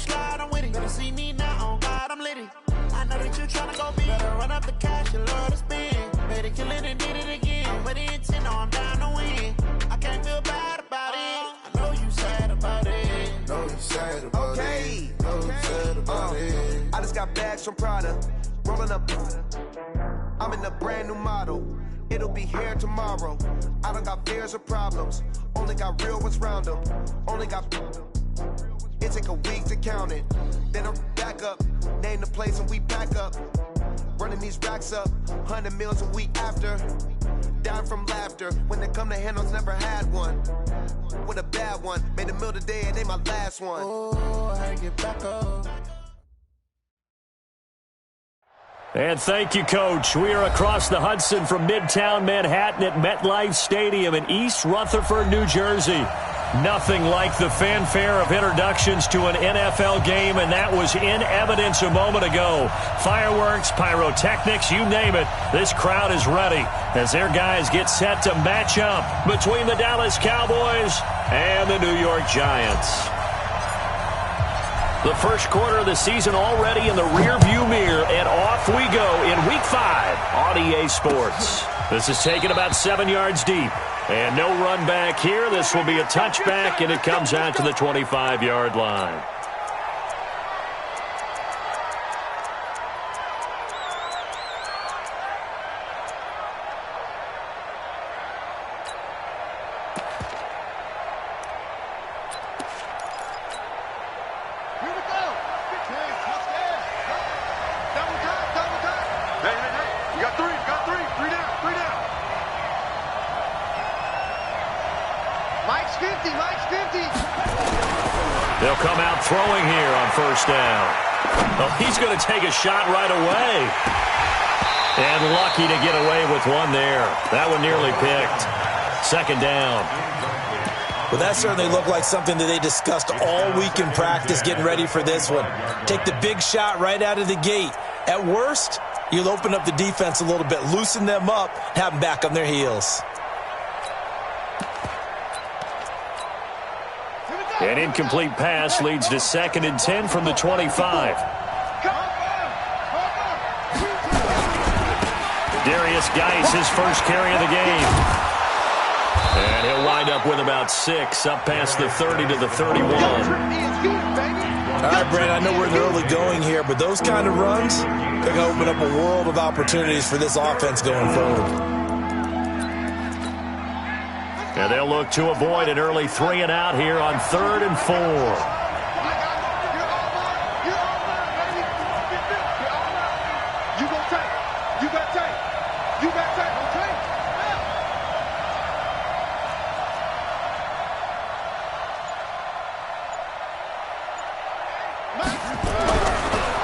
slide, I'm with it. Better see me now, on God, I'm litty. I know that you tryna go big. Better run up the cash, you love to spend. Better kill it and did it again. But the intent, no, I'm down to win. I can't feel bad about it. I know you sad about it. Know you sad about it. Know you sad about it. I just got bags from Prada. Rolling up. I'm in a brand new model. It'll be here tomorrow. I don't got fears or problems. Only got real ones round them. Only got. It take a week to count it. Then I'm back up. Name the place and we back up. Running these racks up. 100 meals a week after. Down from laughter. When they come to handles, never had one. With a bad one. Made a meal today and they my last one. Oh, I get back up. And thank you, Coach. We are across the Hudson from Midtown Manhattan at MetLife Stadium in East Rutherford, New Jersey. Nothing like the fanfare of introductions to an NFL game, and that was in evidence a moment ago. Fireworks, pyrotechnics, you name it. This crowd is ready as their guys get set to match up between the Dallas Cowboys and the New York Giants. The first quarter of the season already in the rearview mirror, and off we go in Week 5 on EA Sports. This is taken about 7 yards deep, and no run back here. This will be a touchback, and it comes out to the 25-yard line. They'll come out throwing here on first down. Oh, he's going to take a shot right away. And lucky to get away with one there. That one nearly picked. Second down. Well, that certainly looked like something that they discussed all week in practice getting ready for this one. Take the big shot right out of the gate. At worst, you'll open up the defense a little bit, loosen them up, have them back on their heels. An incomplete pass leads to 2nd and 10 from the 25. Darius Geis, his first carry of the game. And he'll wind up with about 6, up past the 30 to the 31. All right, Brent, I know we're in the early going here, but those kind of runs, they're going to open up a world of opportunities for this offense going forward. And they'll look to avoid an early 3 and out here on 3rd and 4.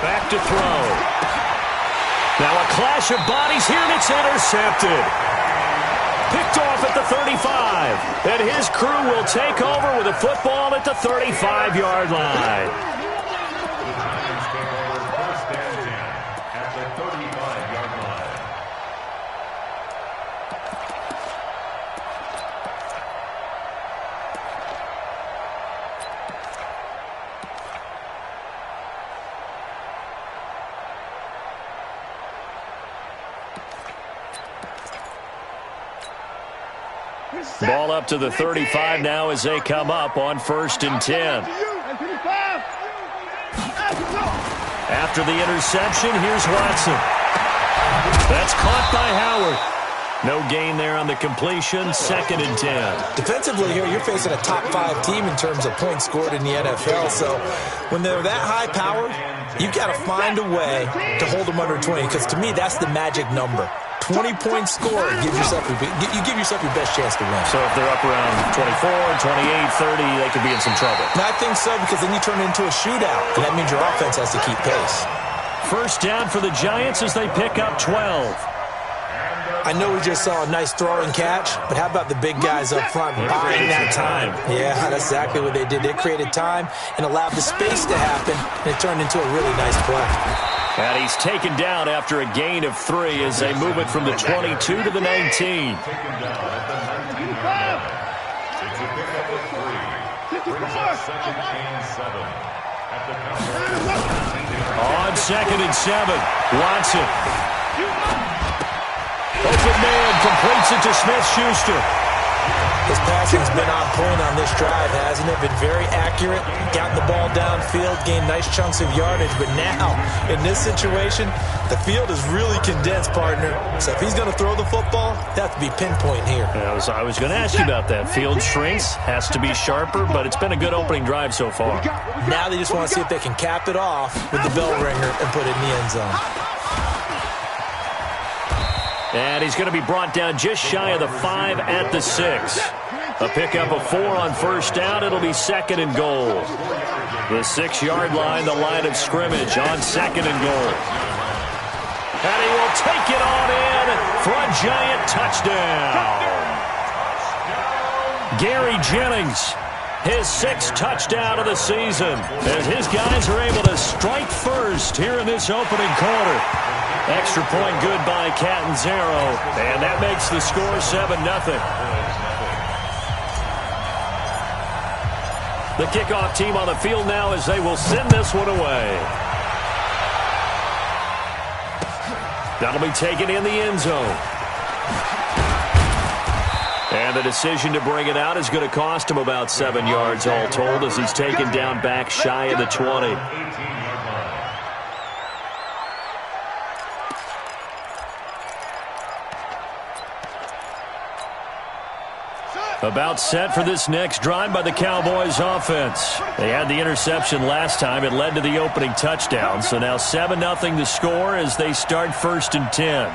Back to throw. Now a clash of bodies here, and it's intercepted. Picked off at the 35, and his crew will take over with a football at the 35-yard line. Ball up to the 35 now as they come up on 1st and 10. After the interception, here's Watson. That's caught by Howard. No gain there on the completion, 2nd and 10. Defensively here, you're facing a top 5 team in terms of points scored in the NFL. So when they're that high powered, you've got to find a way to hold them under 20, because to me, that's the magic number. 20-point score, you give yourself your best chance to win. So if they're up around 24, 28, 30, they could be in some trouble. And I think so, because then you turn it into a shootout, and that means your offense has to keep pace. First down for the Giants as they pick up 12. I know we just saw a nice throw and catch, but how about the big guys up front buying that time? Yeah, that's exactly what they did. They created time and allowed the space to happen, and it turned into a really nice play. And he's taken down after a gain of 3 as they move it from the 22 to the 19. On 2nd and 7, Watson. Open man, completes it to Smith-Schuster. His passing's been on point on this drive, hasn't it? Been very accurate, gotten the ball downfield, gained nice chunks of yardage. But now, in this situation, the field is really condensed, partner. So if he's going to throw the football, they have to be pinpoint here. I was going to ask you about that. Field shrinks, has to be sharper, but it's been a good opening drive so far. Now they just want to see if they can cap it off with the bell ringer and put it in the end zone. And he's going to be brought down just shy of the 5 at the 6. A pickup of 4 on first down. It'll be 2nd and goal. The 6-yard line, the line of scrimmage on 2nd and goal. And he will take it on in for a giant touchdown. Gary Jennings, his 6th touchdown of the season, as his guys are able to strike first here in this opening quarter. Extra point good by Catanzaro, and that makes the score 7-0. The kickoff team on the field now as they will send this one away. That'll be taken in the end zone. And the decision to bring it out is going to cost him about 7 yards all told as he's taken down back shy of the 20. About set for this next drive by the Cowboys offense. They had the interception last time. It led to the opening touchdown. So now 7-0 to score as they start 1st and 10.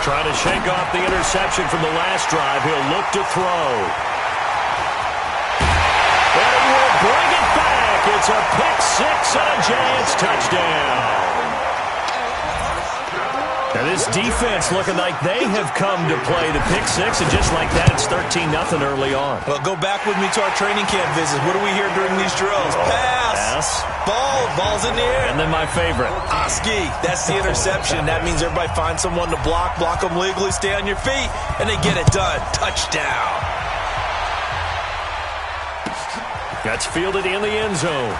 Trying to shake off the interception from the last drive. He'll look to throw. And he will bring it back. It's a pick-6 and a Giants touchdown. Now this defense looking like they have come to play the pick-6, and just like that, it's 13-0 early on. Well, go back with me to our training camp visit. What do we hear during these drills? Pass. Ball's in the air. And then my favorite. Oski, that's the interception. That means everybody finds someone to block them legally, stay on your feet, and they get it done. Touchdown. That's fielded in the end zone.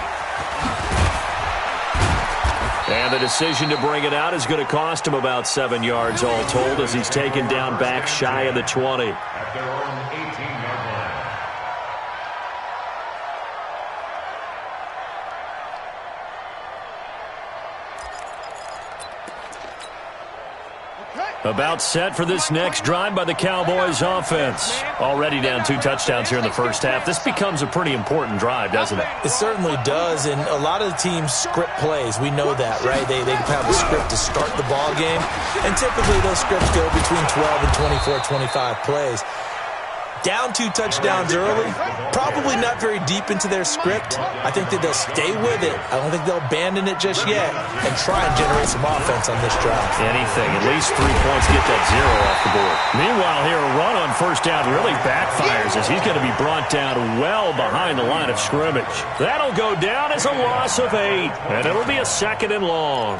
And the decision to bring it out is going to cost him about 7 yards all told as he's taken down back shy of the 20. About set for this next drive by the Cowboys offense. Already down 2 touchdowns here in the first half. This becomes a pretty important drive, doesn't it? It certainly does, and a lot of the teams script plays. We know that, right? They have a script to start the ball game, and typically those scripts go between 12 and 24, 25 plays. Down 2 touchdowns early, probably not very deep into their script. I think that they'll stay with it. I don't think they'll abandon it just yet and try and generate some offense on this drive. Anything, at least 3 points, get that 0 off the board. Meanwhile, here a run on first down really backfires as he's going to be brought down well behind the line of scrimmage. That'll go down as a loss of 8, and it'll be a 2nd and long.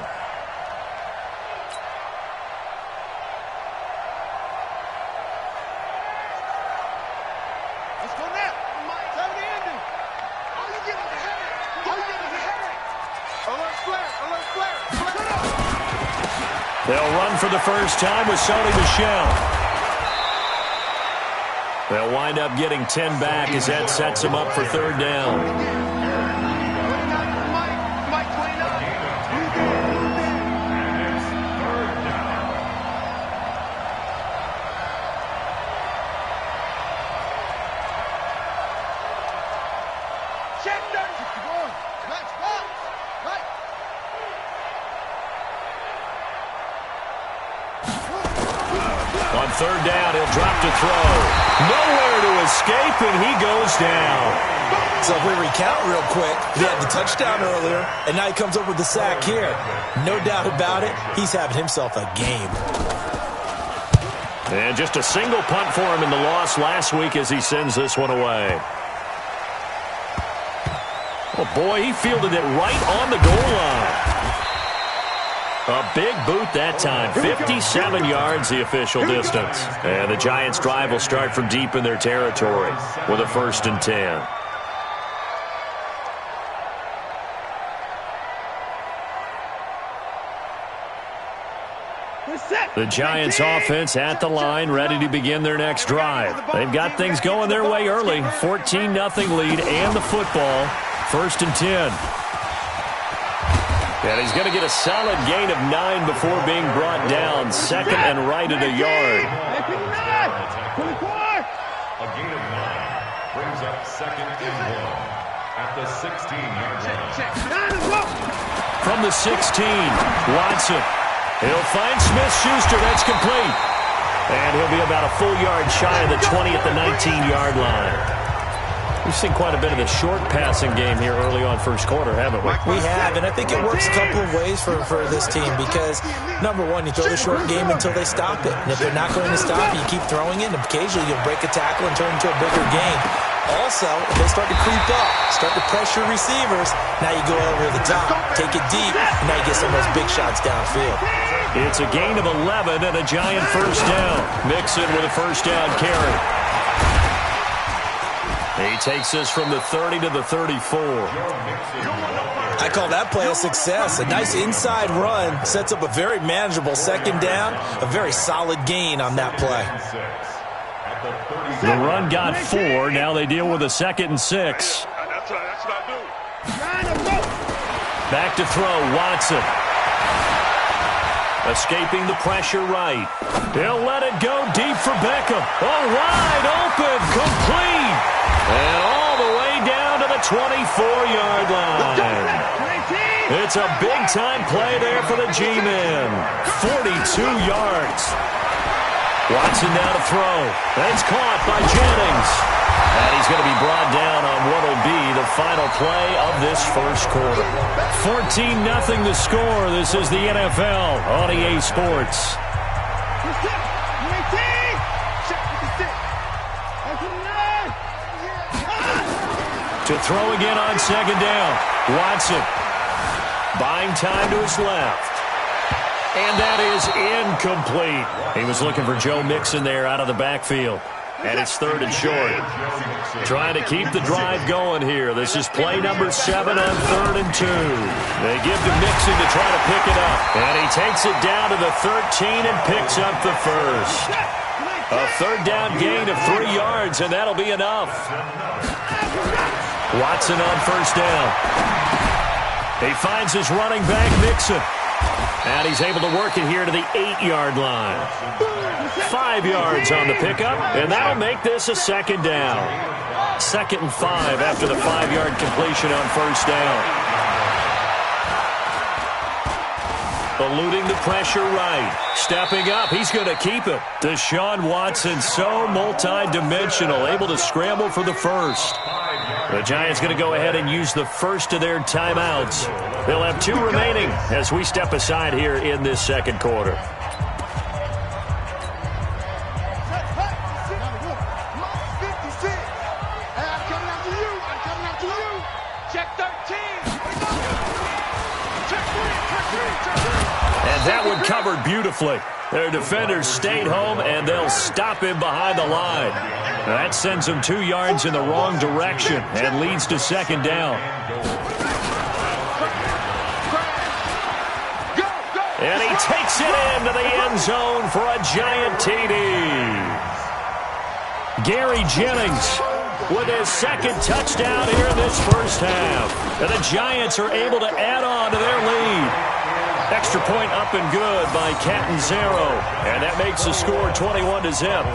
They'll run for the first time with Sony Michel. They'll wind up getting 10 back as that sets them up for 3rd down. On 3rd down, he'll drop to throw. Nowhere to escape, and he goes down. So if we recount real quick, he had the touchdown earlier, and now he comes up with the sack here. No doubt about it, he's having himself a game. And just a single punt for him in the loss last week as he sends this one away. Oh, boy, he fielded it right on the goal line. A big boot that time. 57 yards the official distance. And the Giants' drive will start from deep in their territory with a 1st and 10. The Giants offense at the line, ready to begin their next drive. They've got things going their way early. 14-0 lead and the football. 1st and 10. And he's going to get a solid gain of 9 before being brought down. 2nd and right at a yard. A gain of 9 brings up 2nd and 1 at the 16-yard line. From the 16, Watson. He'll find Smith-Schuster. That's complete. And he'll be about a full yard shy of the 20 at the 19-yard line. We've seen quite a bit of the short passing game here early on first quarter, haven't we? We have, and I think it works a couple of ways for this team because, number one, you throw the short game until they stop it. And if they're not going to stop, you keep throwing it, and occasionally you'll break a tackle and turn it into a bigger game. Also, if they start to creep up, start to pressure receivers, now you go over the top, take it deep, and now you get some of those big shots downfield. It's a gain of 11 and a Giant 1st down. Mixon with a 1st down carry. He takes us from the 30 to the 34. I call that play a success. A nice inside run sets up a very manageable 2nd down, a very solid gain on that play. The run got 4. Now they deal with a 2nd and 6. Back to throw, Watson. Escaping the pressure right. He'll let it go deep for Beckham. Oh, wide open, complete. And all the way down to the 24-yard line. It's a big-time play there for the G-men. 42 yards. Watson now to throw. That's caught by Jennings. And he's going to be brought down on what will be the final play of this first quarter. 14-0 the score. This is the NFL on EA Sports. To throw again on 2nd down. Watson buying time to his left. And that is incomplete. He was looking for Joe Mixon there out of the backfield. And it's 3rd and short. Trying to keep the drive going here. This is play number 7 on 3rd and 2. They give to Mixon to try to pick it up. And he takes it down to the 13 and picks up the 1st. A 3rd down gain of 3 yards, and that'll be enough. Watson on 1st down. He finds his running back, Mixon. And he's able to work it here to the 8-yard line. 5 yards on the pickup, and that'll make this a 2nd down. 2nd and 5 after the 5-yard completion on 1st down. Eluding the pressure right. Stepping up, he's going to keep it. Deshaun Watson, so multi-dimensional, able to scramble for the 1st. The Giants going to go ahead and use the 1st of their timeouts. They'll have 2 remaining as we step aside here in this 2nd quarter. And that one covered beautifully. Their defenders stayed home, and they'll stop him behind the line. That sends him 2 yards in the wrong direction and leads to 2nd down. And he takes it into the end zone for a Giant TD. Gary Jennings with his 2nd touchdown here in this first half. And the Giants are able to add on to their lead. Extra point up and good by Catanzaro. And that makes the score 21-0.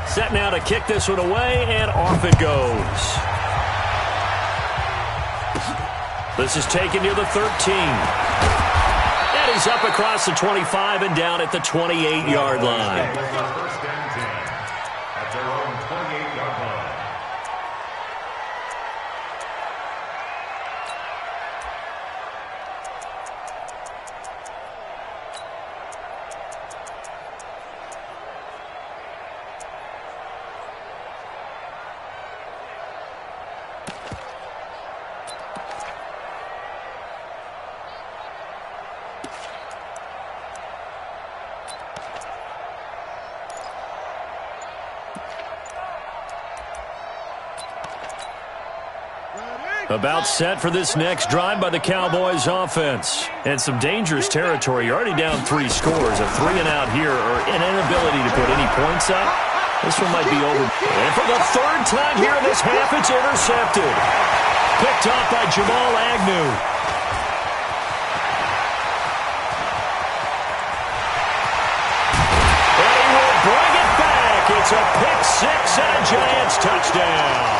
Set now to kick this one away, and off it goes. This is taken near the 13. And he's up across the 25 and down at the 28-yard line. About set for this next drive by the Cowboys offense. And some dangerous territory. You're already down 3 scores. A 3-and-out here or an inability to put any points up. This one might be over. And for the 3rd time here in this half, it's intercepted. Picked off by Jamal Agnew. And he will bring it back. It's a pick 6 and a Giants touchdown.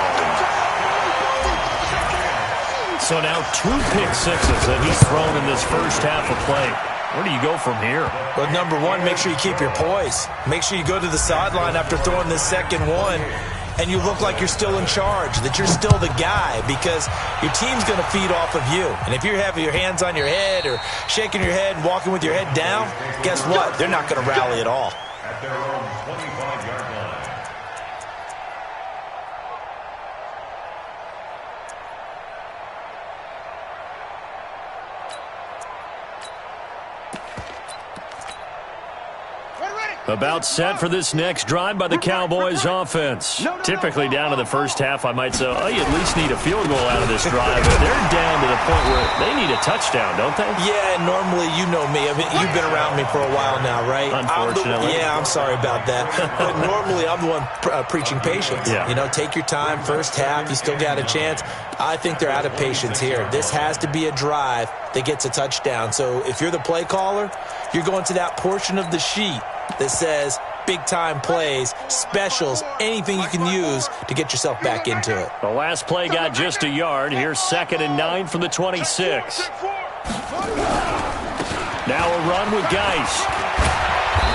So now 2 pick sixes that he's thrown in this first half of play. Where do you go from here? Well, number one, make sure you keep your poise. Make sure you go to the sideline after throwing this second one, and you look like you're still in charge, that you're still the guy, because your team's going to feed off of you. And if you're having your hands on your head or shaking your head and walking with your head down, guess what? They're not going to rally at all. At their own 25-yard line. About set for this next drive by the Cowboys offense. Typically down to the first half, I might say, oh, you at least need a field goal out of this drive. But they're down to the point where they need a touchdown, don't they? Yeah, normally, you know me. I mean, you've been around me for a while now, right? Unfortunately. I'm sorry about that. But normally, I'm the one preaching patience. Yeah. You know, take your time. First half, you still got a chance. I think they're out of patience here. This has to be a drive that gets a touchdown. So if you're the play caller, you're going to that portion of the sheet that says big-time plays, specials, anything you can use to get yourself back into it. The last play got just a yard. Here's 2nd and 9 from the 26. Now a run with Geis.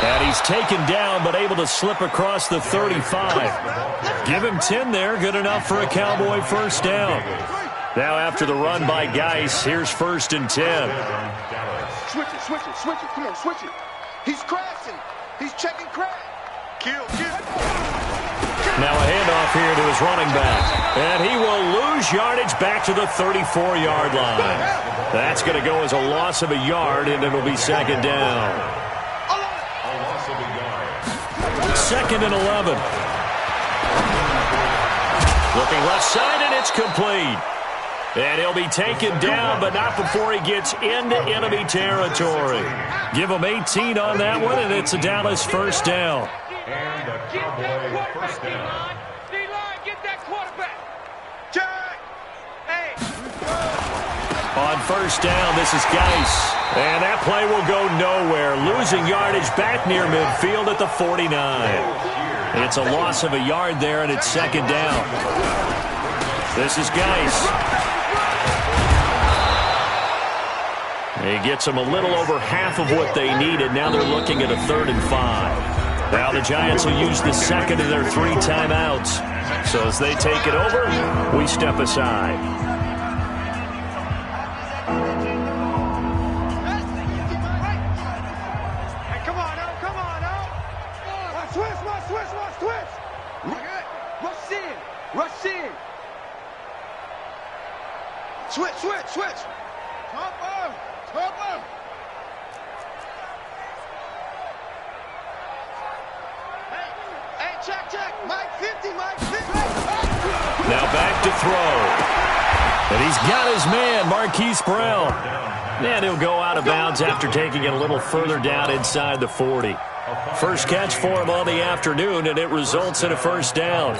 And he's taken down but able to slip across the 35. Give him 10 there. Good enough for a Cowboy first down. Now after the run by Geis, here's 1st and 10. Switch it. Come on, switch it. He's crashing. He's checking crash. Kill. Now a handoff here to his running back. And he will lose yardage back to the 34-yard line. That's going to go as a loss of a yard, and it'll be 2nd down. A loss of a yard. 2nd and 11. Looking left side, and it's complete. And he'll be taken down, but not before he gets into enemy territory. Give him 18 on that one, and it's a Dallas first down. And the Cowboy first down. D-line, get that quarterback. Jack! Hey! On first down, this is Geis. And that play will go nowhere. Losing yardage back near midfield at the 49. It's a loss of a yard there, and it's 2nd down. This is Geis. He gets them a little over half of what they needed. Now they're looking at a 3rd and 5. Now the Giants will use the 2nd of their 3 timeouts. So as they take it over, we step aside. Hey, come on, now. Switch. Rush in. Switch. Top up. Hey, check. Mike 50. Now back to throw. And he's got his man, Marquise Brown. And he'll go out of bounds after taking it a little further down inside the 40. First catch for him on the afternoon, and it results in a first down.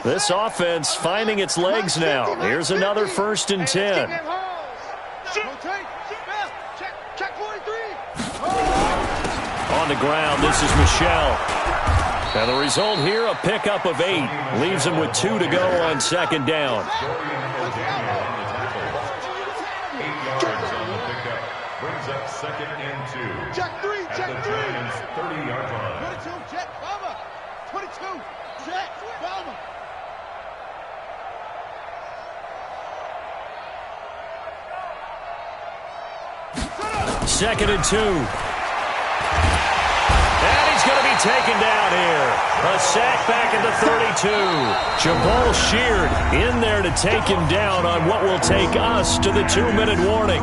This offense finding its legs now. Here's another 1st and 10. On the ground, this is Michel. And the result here, a pickup of 8. Leaves him with 2 to go on 2nd down. 8 yards on the pickup. Brings up 2nd and 2. Check 3. At the Giants' 30-yard line. 22, check, Bomber. 22, check, Bomber. Second and 2. And he's going to be taken down here. A sack back at the 32. Jamal Sheard in there to take him down on what will take us to the 2-minute warning.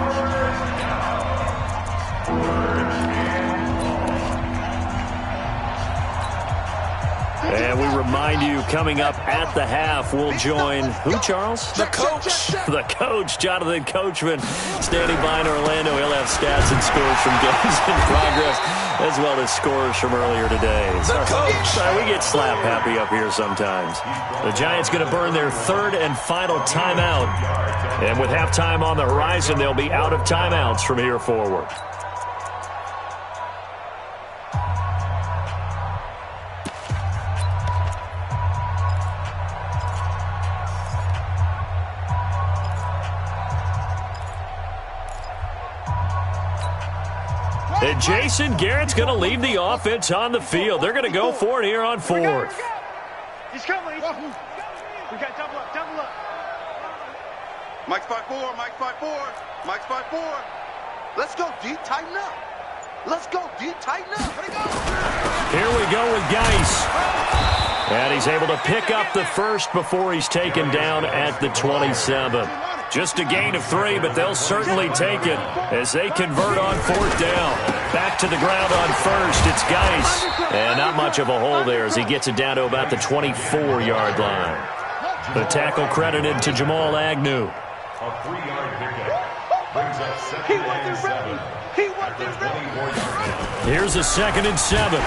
And we remind you, coming up at the half, we'll join who, Charles? The coach. The coach, Jonathan Coachman, standing by in Orlando. He'll have stats and scores from games in progress, as well as scores from earlier today. The coach. We get slap happy up here sometimes. The Giants going to burn their third and final timeout. And with halftime on the horizon, they'll be out of timeouts from here forward. And Jason Garrett's going to lead the offense on the field. They're going to go for it here on fourth. He's coming. We got double up, double up. Mike spot 4, Mike spot 4, Mike spot 4. Let's go, D, tighten up. Let's go, D, tighten up. Here we go with Geis. And he's able to pick up the first before he's taken down at the 27. Just a gain of 3, but they'll certainly take it as they convert on fourth down. Back to the ground on first. It's Geis. And not much of a hole there as he gets it down to about the 24-yard line. The tackle credited to Jamal Agnew. A 3-yard pickup brings up second and 7 at the 24-yard line. Here's a 2nd and 7.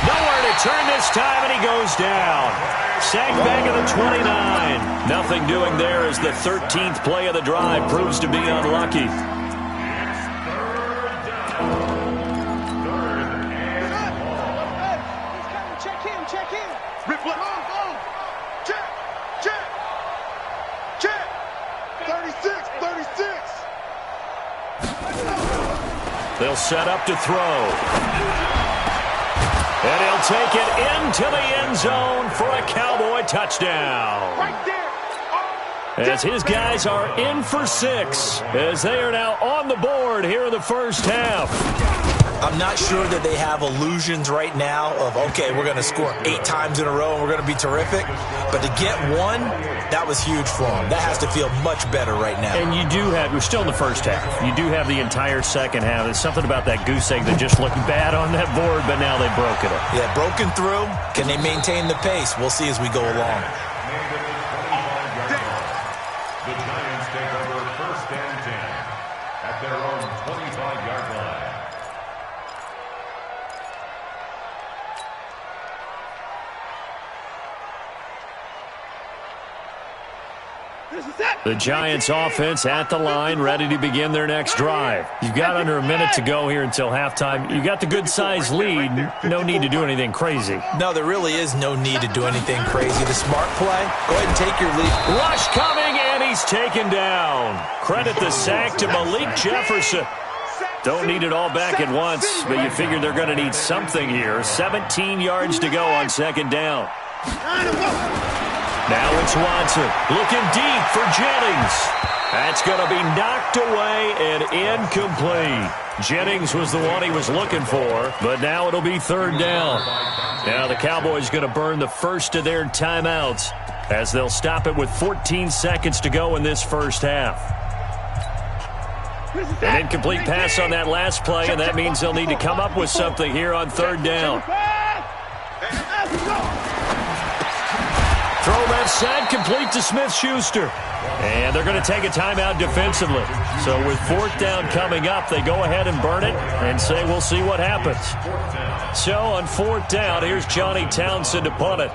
Nowhere to turn this time, and he goes down. Sacked back at the 29. Nothing doing there as the 13th play of the drive proves to be unlucky. Check in. Rip left. Check. 36. They'll set up to throw. And he'll take it into the end zone for a Cowboy touchdown. Right there. As his guys are in for 6, as they are now on the board here in the first half. I'm not sure that they have illusions right now of, okay, we're going to score 8 times in a row and we're going to be terrific. But to get 1, that was huge for them. That has to feel much better right now. And you do have, we're still in the first half. You do have the entire second half. There's something about that goose egg that just looked bad on that board, but now they've broken it. Yeah, broken through. Can they maintain the pace? We'll see as we go along. The Giants take over 1st and 10 at their own 25-yard line. The Giants offense at the line, ready to begin their next drive. You've got under a minute to go here until halftime. You got the good-sized lead. No need to do anything crazy. No, there really is no need to do anything crazy. The smart play, go ahead and take your lead. Rush coming, and he's taken down. Credit the sack to Malik Jefferson. Don't need it all back at once, but you figure they're going to need something here. 17 yards to go on 2nd down. Now it's Watson looking deep for Jennings. That's going to be knocked away and incomplete. Jennings was the one he was looking for, but now it'll be 3rd down. Now the Cowboys going to burn the first of their timeouts as they'll stop it with 14 seconds to go in this first half. An incomplete pass on that last play, and that means they'll need to come up with something here on 3rd down. Throw left side, complete to Smith-Schuster. And they're going to take a timeout defensively. So with 4th down coming up, they go ahead and burn it and say we'll see what happens. So on 4th down, here's Johnny Townsend to punt it.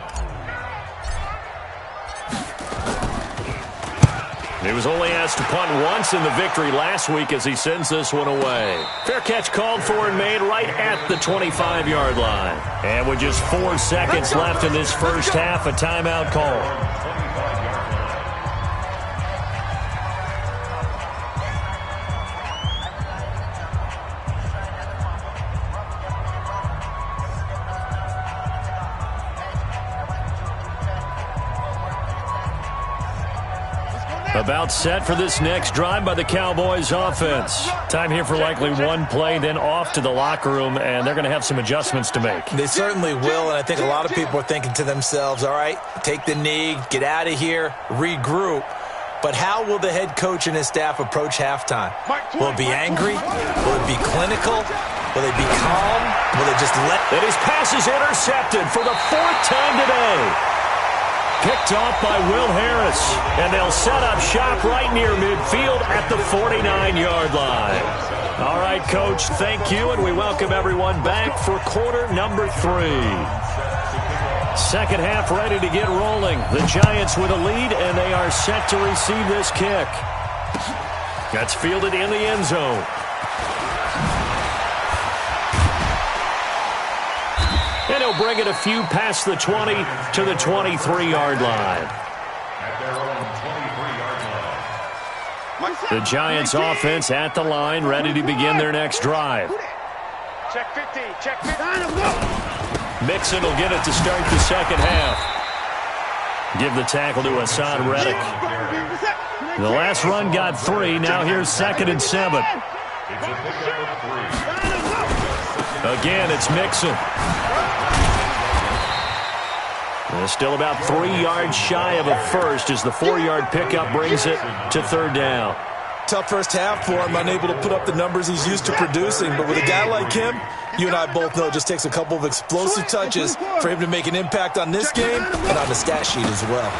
He was only asked to punt once in the victory last week as he sends this one away. Fair catch called for and made right at the 25-yard line. And with just 4 seconds left in this first half, a timeout call. About set for this next drive by the Cowboys offense. Time here for likely one play, then off to the locker room, and they're going to have some adjustments to make. They certainly will, and I think a lot of people are thinking to themselves, all right, take the knee, get out of here, regroup. But how will the head coach and his staff approach halftime? Will it be angry? Will it be clinical? Will they be calm? Will they just let... And his pass is intercepted for the 4th time today. Picked off by Will Harris. And they'll set up shop right near midfield at the 49-yard line. All right, Coach, thank you, and we welcome everyone back for quarter number 3. Second half ready to get rolling. The Giants with a lead, and they are set to receive this kick. That's fielded in the end zone. And he'll bring it a few past the 20 to the 23-yard line. At their own 23-yard line. The Giants offense at the line, ready to begin their next drive. Check 50, check 50. Mixon will get it to start the second half. Give the tackle to Hassan Reddick. The last run got 3. Now here's 2nd and 7. It's a pickup of 3. Again, it's Mixon. And still about 3 yards shy of a first as the 4-yard pickup brings it to 3rd down. Tough first half for him, unable to put up the numbers he's used to producing. But with a guy like him, you and I both know it just takes a couple of explosive touches for him to make an impact on this game and on the stat sheet as well.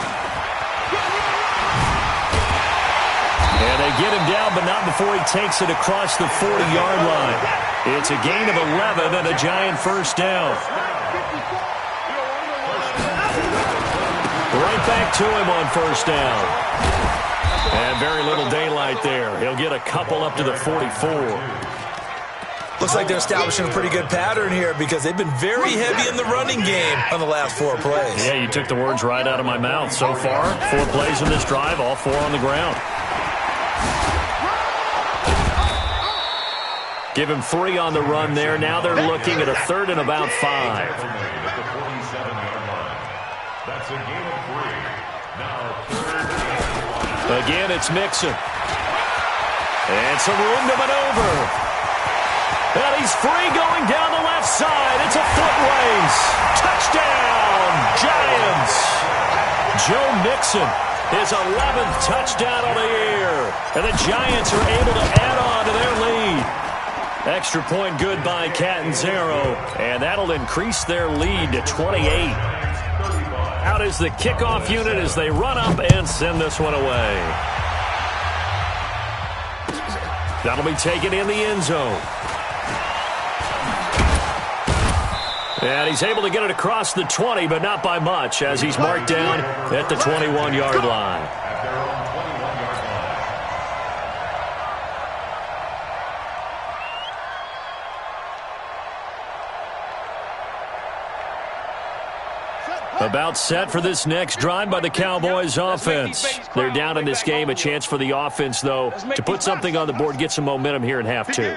And they get him down, but not before he takes it across the 40-yard line. It's a gain of 11 and a Giant first down. Right back to him on first down. And very little daylight there. He'll get a couple up to the 44. Looks like they're establishing a pretty good pattern here because they've been very heavy in the running game on the last 4 plays. Yeah, you took the words right out of my mouth. So far, 4 plays in this drive, all 4 on the ground. Give him 3 on the run there. Now they're looking at a 3rd and about 5. At the 47-yard line. That's a gain of 3. Now 3rd and 1. Again, it's Mixon. And some room to maneuver. And he's free going down the left side. It's a foot race. Touchdown, Giants. Joe Mixon, his 11th touchdown of the year. And the Giants are able to add on to their lead. Extra point good by Catanzaro, and that'll increase their lead to 28. Out is the kickoff unit as they run up and send this one away. That'll be taken in the end zone. And he's able to get it across the 20, but not by much, as he's marked down at the 21-yard line. At their own 21-yard line. About set for this next drive by the Cowboys offense. They're down in this game. A chance for the offense, though, to put something on the board, get some momentum here in half 2.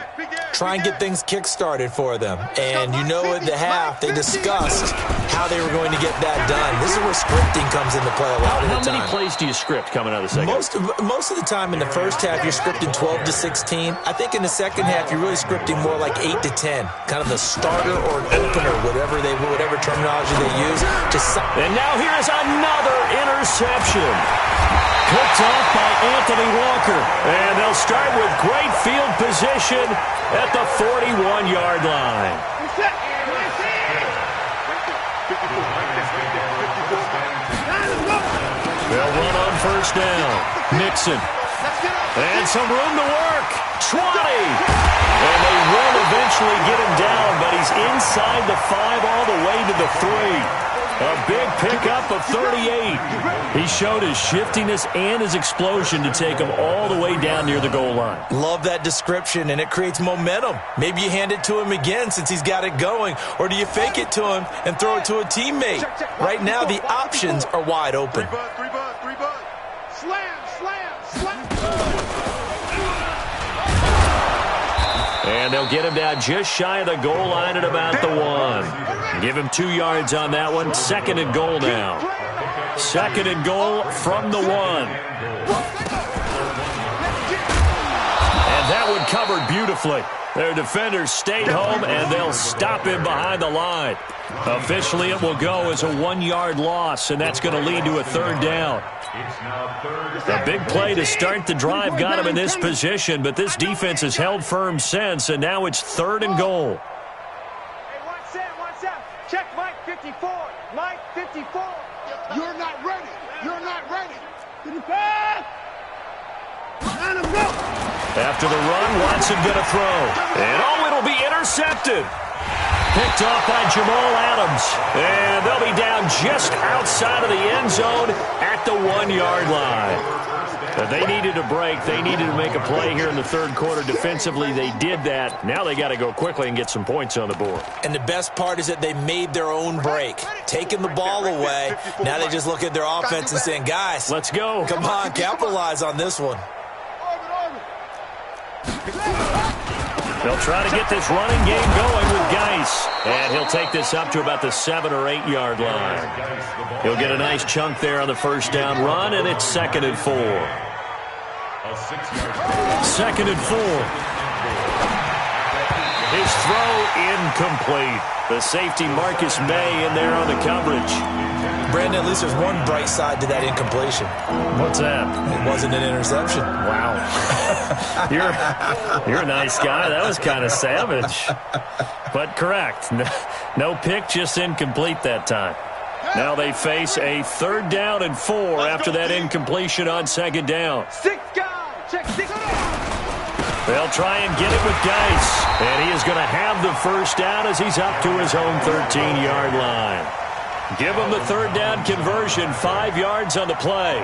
Try and get things kick-started for them. And you know at the half, they discussed how they were going to get that done. This is where scripting comes into play a lot of the time. How many plays do you script coming out of the second? Most of the time in the first half, you're scripting 12 to 16. I think in the second half, you're really scripting more like 8 to 10. Kind of the starter or an opener, whatever terminology they use. And now here's another interception. Picked off by Anthony Walker. And they'll start with great field position at the 41-yard line. They'll run on first down. Mixon. And some room to work. 20. And they will eventually get him down, but he's inside the 5 all the way to the 3. A big pickup of 38. He showed his shiftiness and his explosion to take him all the way down near the goal line. Love that description, and it creates momentum. Maybe you hand it to him again since he's got it going, or do you fake it to him and throw it to a teammate? Right now, the options are wide open. 3 bud. Slam. And they'll get him down just shy of the goal line at about the 1. Give him 2 yards on that one. 2nd and goal now. 2nd and goal from the 1. And that one covered beautifully. Their defenders stayed home, and they'll stop him behind the line. Officially, it will go as a 1-yard loss, and that's going to lead to a third down. A big play to start the drive got him in this position, but this defense has held firm since, and now it's 3rd and goal. Hey, one set. Check Mike 54. Mike 54. You're not ready. You're not ready. After the run, Watson going to throw. And, it'll be intercepted. Picked off by Jamal Adams. And they'll be down just outside of the end zone at the 1-yard line. But they needed a break. They needed to make a play here in the third quarter. Defensively, they did that. Now they got to go quickly and get some points on the board. And the best part is that they made their own break. Taking the ball away. Now they just look at their offense and saying, guys, let's go. Come on, capitalize on this one. They'll try to get this running game going with Geis. And he'll take this up to about the 7- or 8-yard line. He'll get a nice chunk there on the first down run, and it's 2nd and 4. 2nd and 4. His throw incomplete. The safety Marcus May in there on the coverage. Brandon, at least there's one bright side to that incompletion. What's that? It wasn't an interception. Wow. You're a nice guy. That was kind of savage. But correct. No pick, just incomplete that time. Now they face a 3rd down and 4 after that incompletion on 2nd down. 6 guys. Check 6 guys. They'll try and get it with Geis. And he is going to have the first down as he's up to his own 13-yard line. Give him the 3rd down conversion, 5 yards on the play.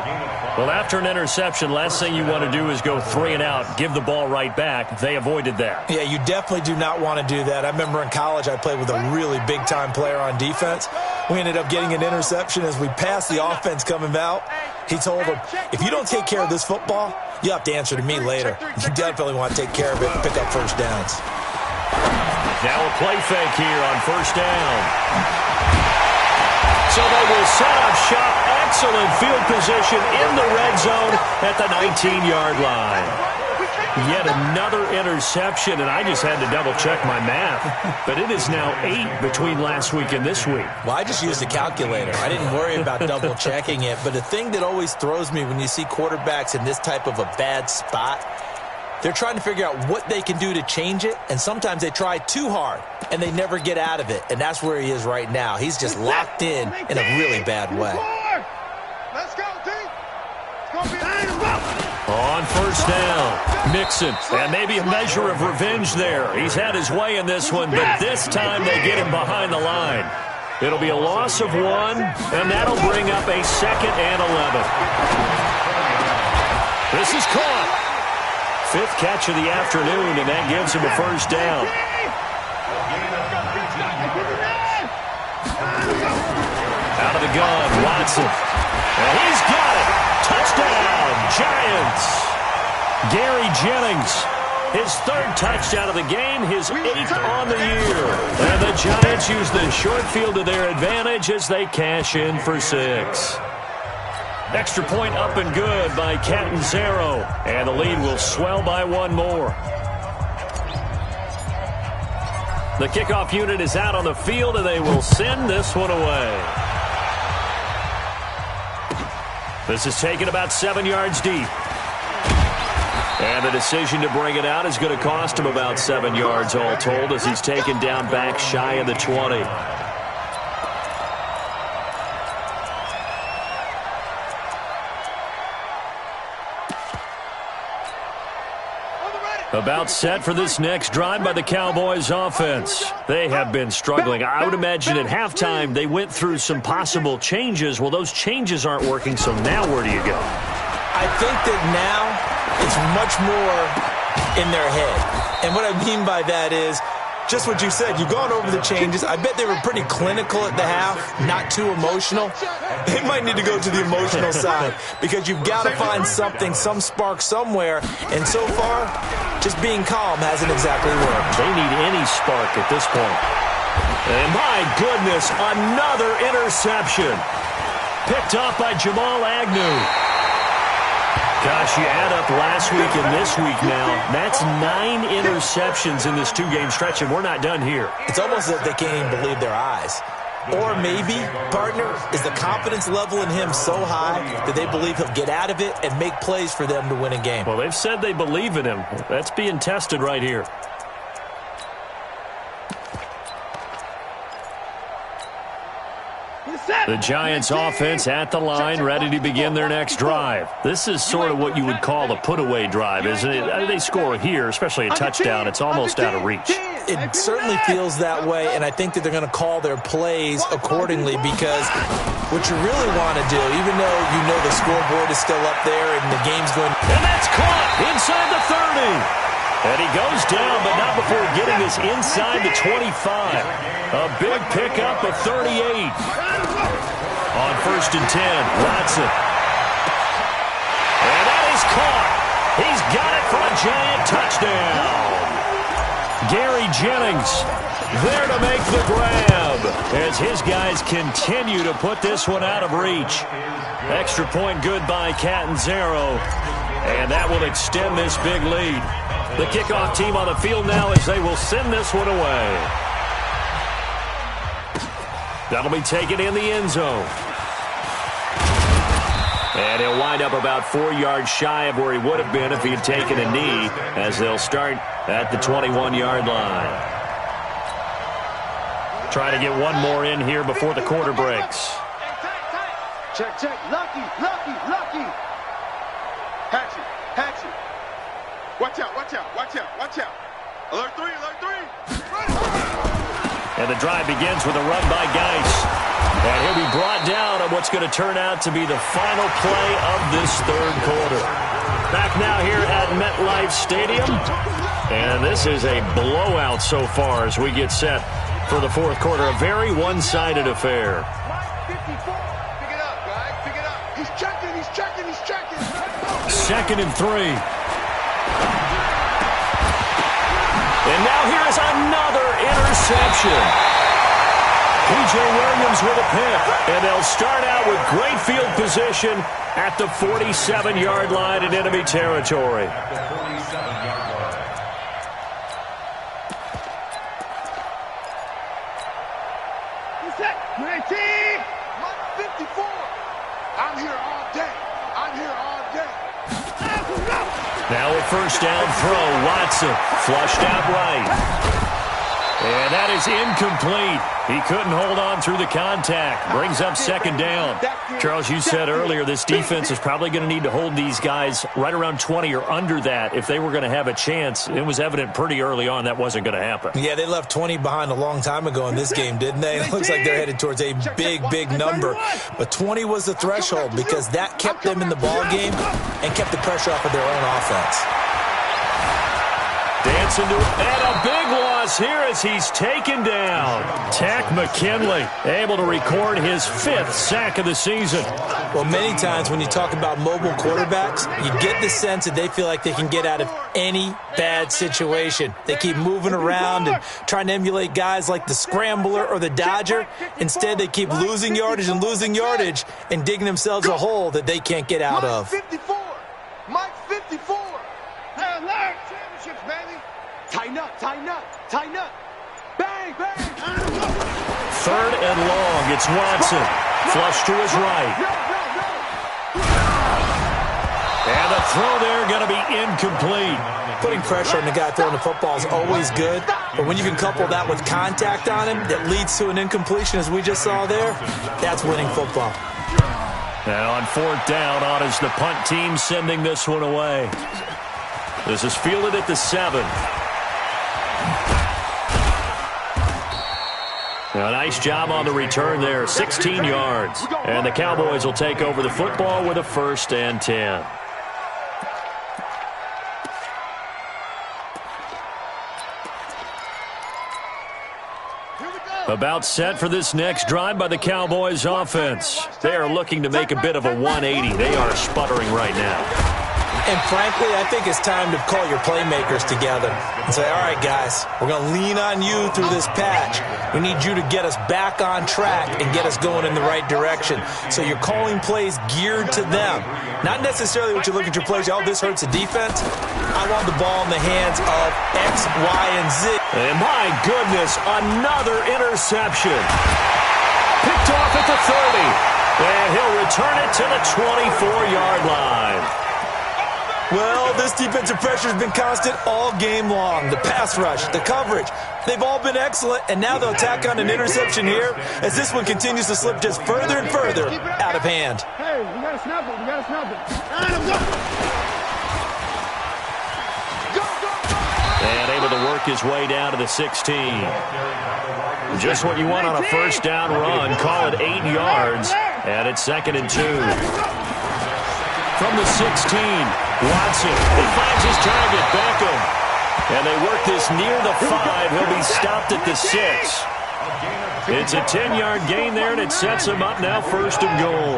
Well, after an interception, last thing you want to do is go 3 and out, give the ball right back. They avoided that. Yeah, you definitely do not want to do that. I remember in college I played with a really big-time player on defense. We ended up getting an interception as we passed the offense coming out. He told him, if you don't take care of this football, you have to answer to me later. You definitely want to take care of it and pick up first downs. Now a play fake here on first down. So they will set up shop. Excellent field position in the red zone at the 19-yard line. Yet another interception, and I just had to double-check my math. But it is now 8 between last week and this week. Well, I just used a calculator. I didn't worry about double-checking it. But the thing that always throws me when you see quarterbacks in this type of a bad spot, they're trying to figure out what they can do to change it, and sometimes they try too hard, and they never get out of it. And that's where he is right now. He's just locked in a really bad way. Let's go, D. It's going to be on first down, Mixon, and maybe a measure of revenge there. He's had his way in this one, but this time they get him behind the line. It'll be a loss of 1, and that'll bring up a 2nd and 11. This is caught. 5th catch of the afternoon, and that gives him a first down. Out of the gun, Watson. And he's got it. Touchdown, Giants. Gary Jennings, his 3rd touchdown of the game, his 8th on the year. And the Giants use the short field to their advantage as they cash in for 6. Extra point up and good by Catanzaro. And the lead will swell by 1 more. The kickoff unit is out on the field, and they will send this one away. This is taken about 7 yards deep. And the decision to bring it out is going to cost him about 7 yards all told as he's taken down back shy of the 20. About set for this next drive by the Cowboys offense. They have been struggling. I would imagine at halftime they went through some possible changes. Well, those changes aren't working, so now where do you go? I think that now it's much more in their head. And what I mean by that is just what you said. You've gone over the changes. I bet they were pretty clinical at the half, not too emotional. They might need to go to the emotional side because you've got to find something, some spark somewhere. And so far, just being calm hasn't exactly worked. They need any spark at this point. And my goodness, another interception. Picked off by Jamal Agnew. Gosh, Coach, you add up last week and this week now, that's 9 interceptions in this 2-game stretch, and we're not done here. It's almost as if they can't even believe their eyes. Or maybe, partner, is the confidence level in him so high that they believe he'll get out of it and make plays for them to win a game. Well, they've said they believe in him. That's being tested right here. The Giants offense at the line, ready to begin their next drive. This is sort of what you would call a put-away drive, isn't it? They score here, especially a touchdown. It's almost out of reach. It certainly feels that way, and I think that they're going to call their plays accordingly, because what you really want to do, even though you know the scoreboard is still up there and the game's going... And that's caught inside the 30. And he goes down, but not before getting this inside the 25. A big pickup of 38. On 1st and 10, Watson. And that is caught. He's got it for a giant touchdown. Gary Jennings there to make the grab as his guys continue to put this one out of reach. Extra point good by Catanzaro, and that will extend this big lead. The kickoff team on the field now as they will send this one away. That'll be taken in the end zone. And he'll wind up about 4 yards shy of where he would have been if he had taken a knee, as they'll start at the 21-yard line. Try to get one more in here before the quarter breaks. Check, check. Lucky. Hatchet. Watch out. Alert 3. And the drive begins with a run by Geis. And he'll be brought down on what's going to turn out to be the final play of this third quarter. Back now here at MetLife Stadium. And this is a blowout so far as we get set for the fourth quarter. A very one-sided affair. 54. Pick it up, guys. Pick it up. He's checking. 2nd and 3. And now here is another interception. P.J. Williams with a pick. And they'll start out with great field position at the 47-yard line in enemy territory. Now a first down throw. Watson flushed out right. And that is incomplete. He couldn't hold on through the contact. Brings up 2nd down. Charles, you said earlier this defense is probably going to need to hold these guys right around 20 or under that if they were going to have a chance. It was evident pretty early on that wasn't going to happen. Yeah, they left 20 behind a long time ago in this game, didn't they? It looks like they're headed towards a big number. But 20 was the threshold because that kept them in the ball game and kept the pressure off of their own offense. Dancing to it, and a big loss here as he's taken down. Tack McKinley able to record his 5th sack of the season. Well, many times when you talk about mobile quarterbacks, you get the sense that they feel like they can get out of any bad situation. They keep moving around and trying to emulate guys like the Scrambler or the Dodger. Instead, they keep losing yardage and digging themselves a hole that they can't get out of. 54. Mike 54. Hey, alert. Championships, baby. Tighten up. Bang. 3rd and long. It's Watson. Flush to his right. And the throw there going to be incomplete. Putting pressure on the guy throwing the football is always good, but when you can couple that with contact on him that leads to an incompletion, as we just saw there, that's winning football. Now on 4th down, on is the punt team sending this one away. This is fielded at the 7. Now, nice job on the return there, 16 yards. And the Cowboys will take over the football with a 1st and 10. About set for this next drive by the Cowboys offense. They are looking to make a bit of a 180. They are sputtering right now. And frankly, I think it's time to call your playmakers together and say, all right, guys, we're going to lean on you through this patch. We need you to get us back on track and get us going in the right direction. So you're calling plays geared to them. Not necessarily what you look at your plays, oh, this hurts the defense. I want the ball in the hands of X, Y, and Z. And my goodness, another interception. Picked off at the 30. And he'll return it to the 24-yard line. Well, this defensive pressure has been constant all game long. The pass rush, the coverage, they've all been excellent, and now they'll tack on an interception here as this one continues to slip just further and further out of hand. Hey, we got to snap it. We got to snap it. And able to work his way down to the 16. Just what you want on a first down run. Call it 8 yards, and it's 2nd and 2. From the 16, Watson. He finds his target, Beckham. And they work this near the 5. He'll be stopped at the 6. It's a 10-yard gain there, and it sets him up now 1st and goal.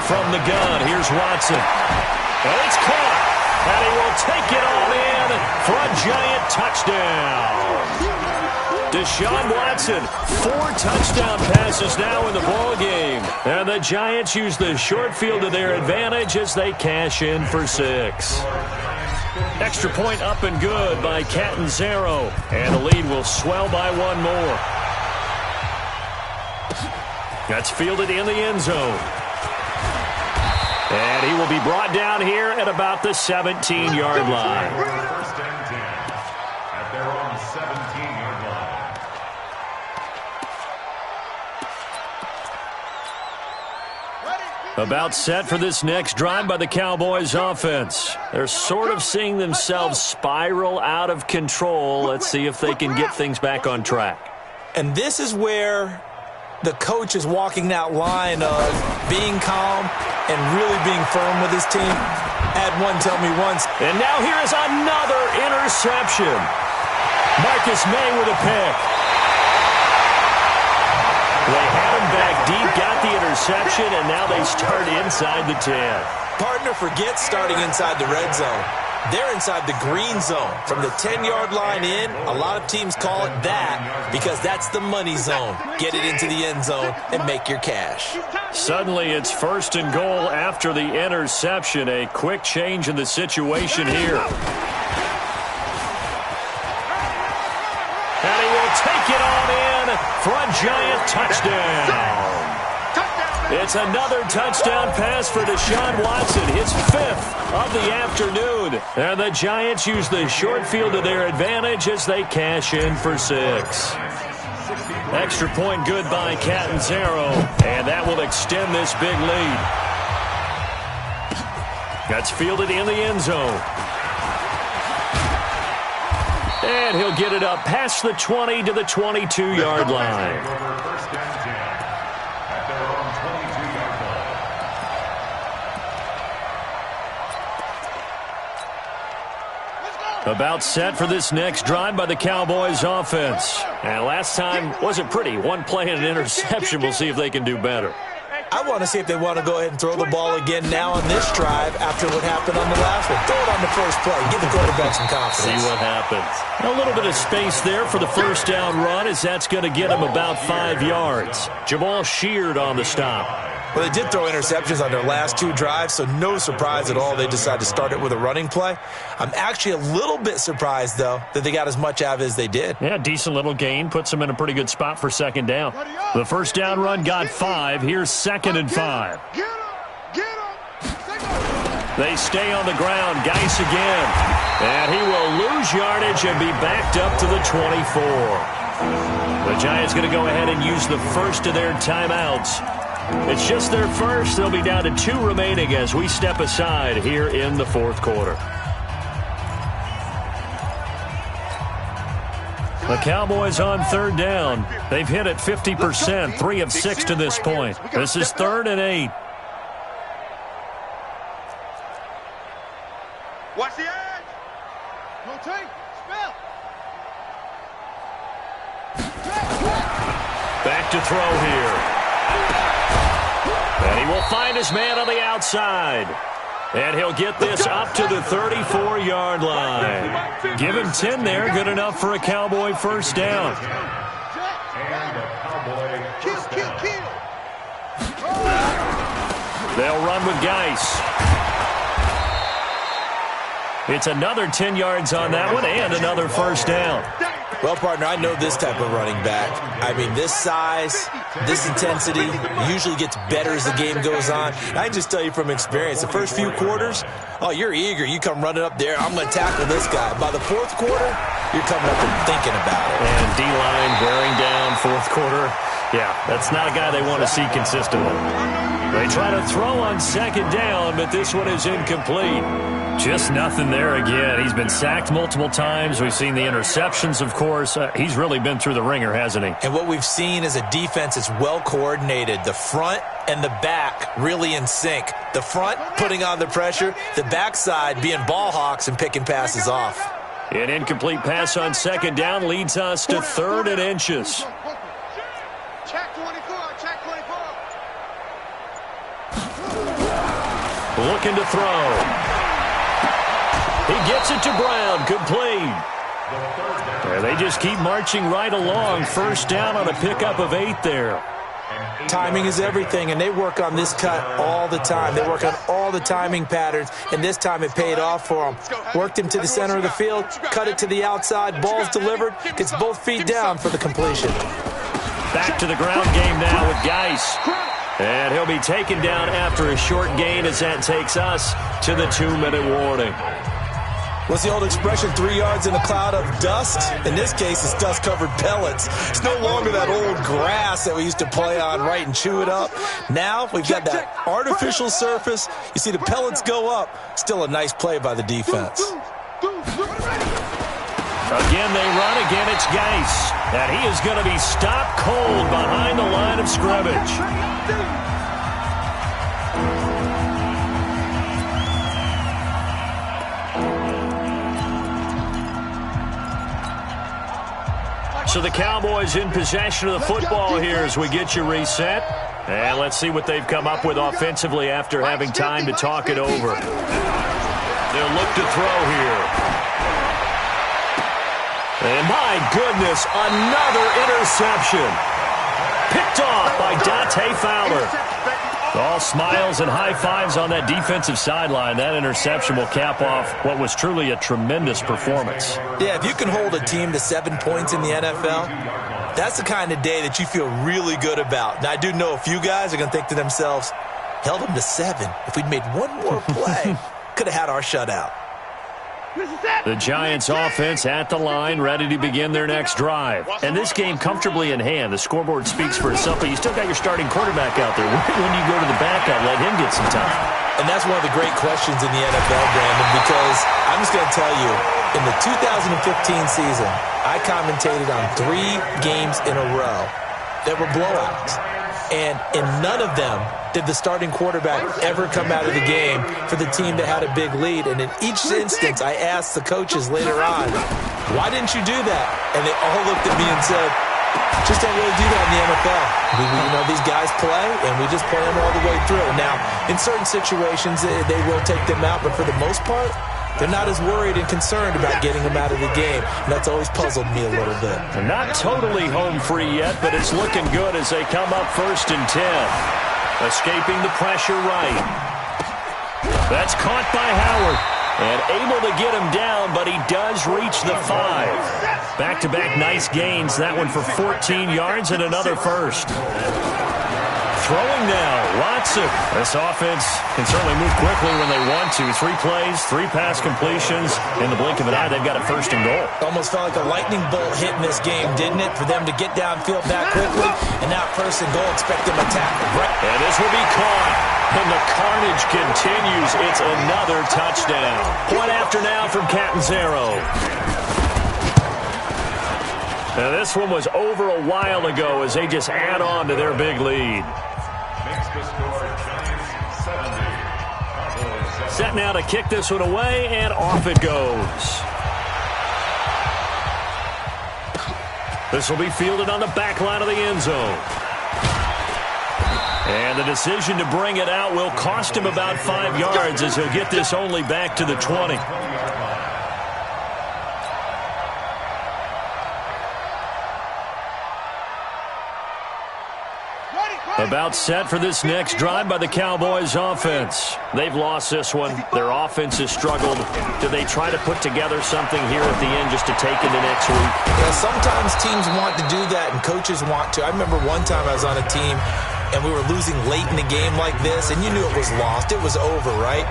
From the gun, here's Watson. And it's caught. And he will take it all in for a giant touchdown. Deshaun Watson, 4 touchdown passes now in the ballgame. And the Giants use the short field to their advantage as they cash in for 6. Extra point up and good by Catanzaro. And the lead will swell by 1 more. That's fielded in the end zone. And he will be brought down here at about the 17-yard line. First and 10 at their own 17-yard line. About set for this next drive by the Cowboys offense. They're sort of seeing themselves spiral out of control. Let's see if they can get things back on track. And this is where the coach is walking that line of being calm and really being firm with his team. Had one tell me once. And now here is another interception. Marcus May with a pick. They had him back deep, got the interception, and now they start inside the 10. Partner forgets starting inside the red zone. They're inside the green zone. From the 10-yard line in, a lot of teams call it that because that's the money zone. Get it into the end zone and make your cash. Suddenly it's 1st and goal after the interception. A quick change in the situation here. And he will take it on in for a giant touchdown. It's another touchdown pass for Deshaun Watson, his 5th of the afternoon. And the Giants use the short field to their advantage as they cash in for 6. Extra point good by Catanzaro, and that will extend this big lead. That's fielded in the end zone. And he'll get it up past the 20 to the 22-yard line. First and 10 at their own 22-yard line. About set for this next drive by the Cowboys offense. And last time wasn't pretty. 1 play and an interception. We'll see if they can do better. I want to see if they want to go ahead and throw the ball again now on this drive after what happened on the last one. Throw it on the first play. Give the quarterback some confidence. See what happens. A little bit of space there for the first down run as that's going to get him about 5 yards. Jamal Sheard on the stop. Well, they did throw interceptions on their last 2 drives, so no surprise at all they decided to start it with a running play. I'm actually a little bit surprised, though, that they got as much out of it as they did. Yeah, decent little gain. Puts them in a pretty good spot for 2nd down. The first down run got 5. Here's 2nd and 5. They stay on the ground. Geis again. And he will lose yardage and be backed up to the 24. The Giants going to go ahead and use the first of their timeouts. It's just their first. They'll be down to 2 remaining as we step aside here in the 4th quarter. The Cowboys on 3rd down. They've hit it 50%, 3 of 6 to this point. This is 3rd and 8. Watch the edge. Rotate. Spell. Back to throw here. And he He will find his man on the outside. And he'll get this up to the 34-yard line. Give him 10 there. Good enough for a Cowboy first down. They'll run with Geis. It's another 10 yards on that one and another first down. Well, partner, I know this type of running back. I mean, this size, this intensity usually gets better as the game goes on. I can just tell you from experience, the first few quarters, oh, you're eager. You come running up there, I'm going to tackle this guy. By the fourth quarter, you're coming up and thinking about it. And D-line wearing down fourth quarter. Yeah, that's not a guy they want to see consistently. They try to throw on second down, but this one is incomplete. Just nothing there again. He's been sacked multiple times. We've seen the interceptions, of course. He's really been through the ringer, hasn't he? And what we've seen is a defense that's well coordinated. The front and the back really in sync. The front putting on the pressure. The backside being ball hawks and picking passes off. An incomplete pass on second down leads us to 3rd and inches. Check 24, check 24. Looking to throw. He gets it to Brown. Complete. Yeah, they just keep marching right along. First down on a pickup of 8 there. Timing is everything, and they work on this cut all the time. They work on all the timing patterns, and this time it paid off for them. Worked him to the center of the field, cut it to the outside, ball's delivered, gets both feet down for the completion. Back to the ground game now with Geis. And he'll be taken down after a short gain as that takes us to the 2-minute warning. What's the old expression, 3 yards in a cloud of dust? In this case, it's dust-covered pellets. It's no longer that old grass that we used to play on, right, and chew it up. Now we've got that artificial surface. You see the pellets go up. Still a nice play by the defense. Again, they run. Again, it's Geis. And he is going to be stopped cold behind the line of scrimmage. So the Cowboys in possession of the football here as we get you reset. And let's see what they've come up with offensively after having time to talk it over. They'll look to throw here. And my goodness, another interception. Picked off by Dante Fowler. All smiles and high fives on that defensive sideline. That interception will cap off what was truly a tremendous performance. Yeah, if you can hold a team to 7 points in the NFL, that's the kind of day that you feel really good about. Now, I do know a few guys are going to think to themselves, held them to 7. If we'd made one more play, could have had our shutout. The Giants offense at the line, ready to begin their next drive. And this game comfortably in hand. The scoreboard speaks for itself, but you still got your starting quarterback out there. When you go to the backup, let him get some time. And that's one of the great questions in the NFL, Brandon, because I'm just going to tell you, in the 2015 season, I commentated on 3 games in a row that were blowouts. And in none of them did the starting quarterback ever come out of the game for the team that had a big lead. And in each instance, I asked the coaches later on, why didn't you do that? And they all looked at me and said, just don't really do that in the NFL. You know, these guys play, and we just play them all the way through. Now, in certain situations, they will take them out, but for the most part, they're not as worried and concerned about getting them out of the game. And that's always puzzled me a little bit. They're not totally home free yet, but it's looking good as they come up 1st and 10. Escaping the pressure right. That's caught by Howard. And able to get him down, but he does reach the 5. Back-to-back nice gains. That one for 14 yards and another first. Throwing now, Watson. This offense can certainly move quickly when they want to. 3 plays, 3 pass completions. In the blink of an eye, they've got a 1st and goal. Almost felt like a lightning bolt hit in this game, didn't it? For them to get downfield that quickly, and now 1st and goal, expect them to tackle. Right. And this will be caught. And the carnage continues. It's another touchdown. Point after now from Catanzaro. Now this one was over a while ago as they just add on to their big lead. Set now to kick this one away, and off it goes. This will be fielded on the back line of the end zone. And the decision to bring it out will cost him about 5 yards as he'll get this only back to the 20. About set for this next drive by the Cowboys offense. They've lost this one. Their offense has struggled. Do they try to put together something here at the end just to take into next week? Yeah, sometimes teams want to do that and coaches want to. I remember one time I was on a team and we were losing late in the game like this, and you knew it was lost. It was over, right?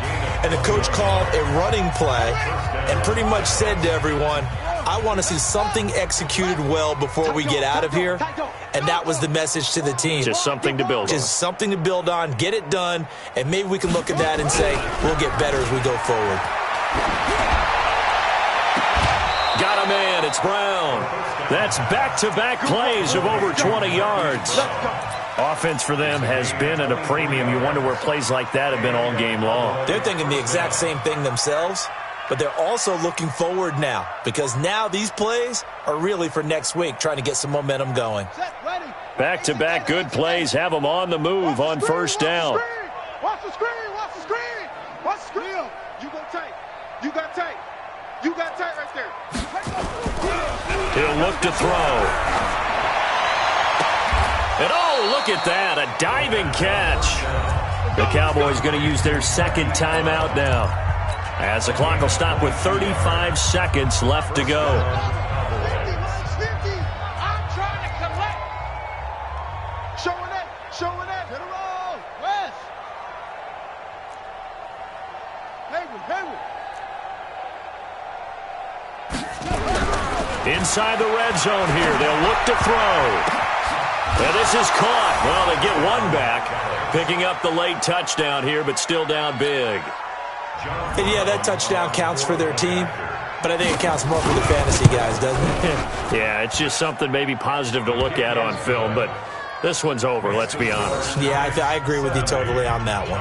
And the coach called a running play and pretty much said to everyone, I want to see something executed well before we get out of here. And that was the message to the team. Just something to build on. Just something to build on, get it done, and maybe we can look at that and say, we'll get better as we go forward. Got a man, it's Brown. That's back-to-back plays of over 20 yards. Offense for them has been at a premium. You wonder where plays like that have been all game long. They're thinking the exact same thing themselves, but they're also looking forward now because now these plays are really for next week, trying to get some momentum going. Back-to-back good plays have them on the move on first down. Watch the screen, watch the screen, watch the screen. You go tight, you got tight, you got tight right there. He'll look to throw. And oh, look at that, a diving catch. The Cowboys going to use their second timeout now, as the clock will stop with 35 seconds left to go. I'm trying to collect. Showing that. Hit a roll. West. Hayward. Inside the red zone here, they'll look to throw. And this is caught. Well, they get one back, picking up the late touchdown here, but still down big. And yeah, that touchdown counts for their team, but I think it counts more for the fantasy guys, doesn't it? Yeah, it's just something maybe positive to look at on film, but this one's over, let's be honest. Yeah, I agree with you totally on that one.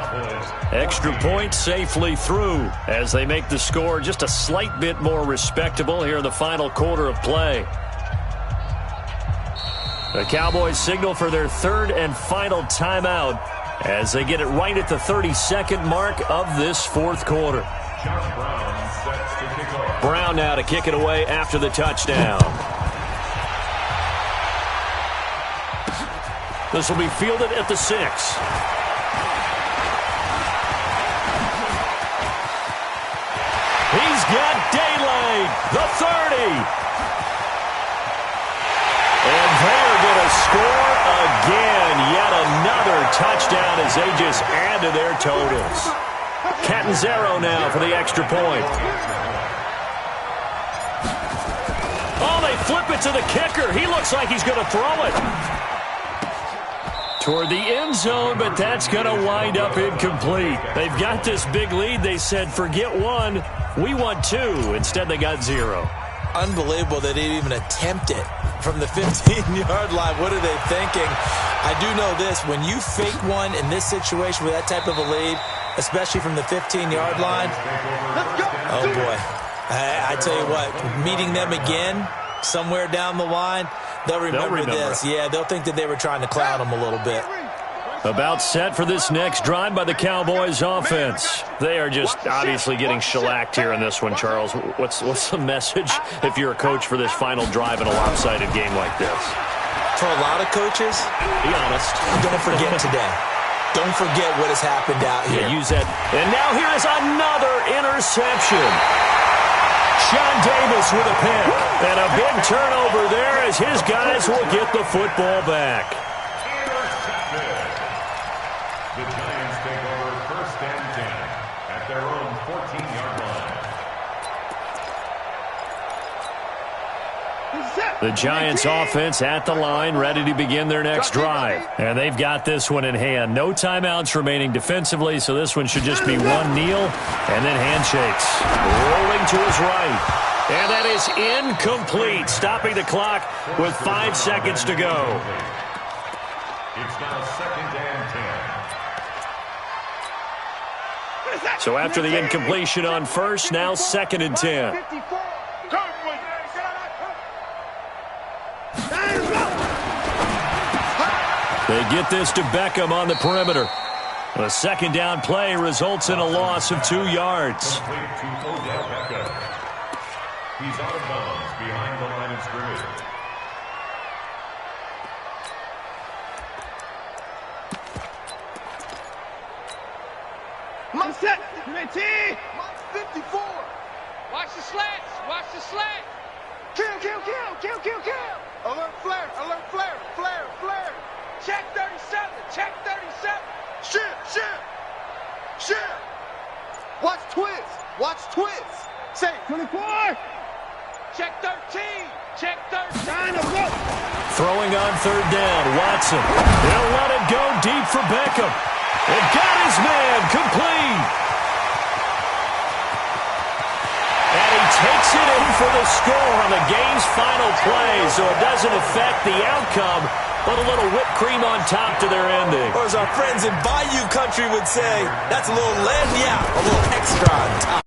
Extra point safely through as they make the score just a slight bit more respectable here in the final quarter of play. The Cowboys signal for their third and final timeout as they get it right at the 32nd mark of this fourth quarter. Brown now to kick it away after the touchdown. This will be fielded at the 6. He's got daylight, the 30. And they're going to score again. Yet another touchdown as they just add to their totals. Catanzaro now for the extra point. Oh, they flip it to the kicker. He looks like he's going to throw it toward the end zone, but that's going to wind up incomplete. They've got this big lead. They said, forget one, we want 2. Instead, they got 0. Unbelievable they didn't even attempt it from the 15-yard line. What are they thinking? I do know this. When you fake one in this situation with that type of a lead, especially from the 15-yard line, oh, boy. I tell you what, meeting them again somewhere down the line, they'll remember this. Yeah, they'll think that they were trying to clown them a little bit. About set for this next drive by the Cowboys offense. They are just obviously getting shellacked here in this one, Charles. What's the message if you're a coach for this final drive in a lopsided game like this? For a lot of coaches, be honest, don't forget today. Don't forget what has happened out here. Yeah, use that. And now here is another interception. Sean Davis with a pick. And a big turnover there as his guys will get the football back. The Giants take over first and 10 at their own 14-yard line. The Giants offense at the line, ready to begin their next drive. And they've got this one in hand. No timeouts remaining defensively, so this one should just be one kneel and then handshakes. Rolling to his right. And that is incomplete, stopping the clock with 5 seconds to go. It's now second and 10. So after the incompletion on first, now second and 10. The They get this to Beckham on the perimeter. The second down play results in a loss of 2 yards. Complete to Odell Beckham. He's out of bounds behind the line of scrimmage. Mike set. 19. Mike 54. Watch the slats. Watch the slats. Kill. Alert flare. Flare. Check 37. Check 37. Shit. Watch twist. Say 24. Check 13. Check 13. Throwing on third down, Watson. He'll let it go deep for Beckham. It got his man complete. And he takes it in for the score on the game's final play, so it doesn't affect the outcome, but a little whipped cream on top to their ending. Or as our friends in Bayou Country would say, that's a little lagniappe, a little extra on top.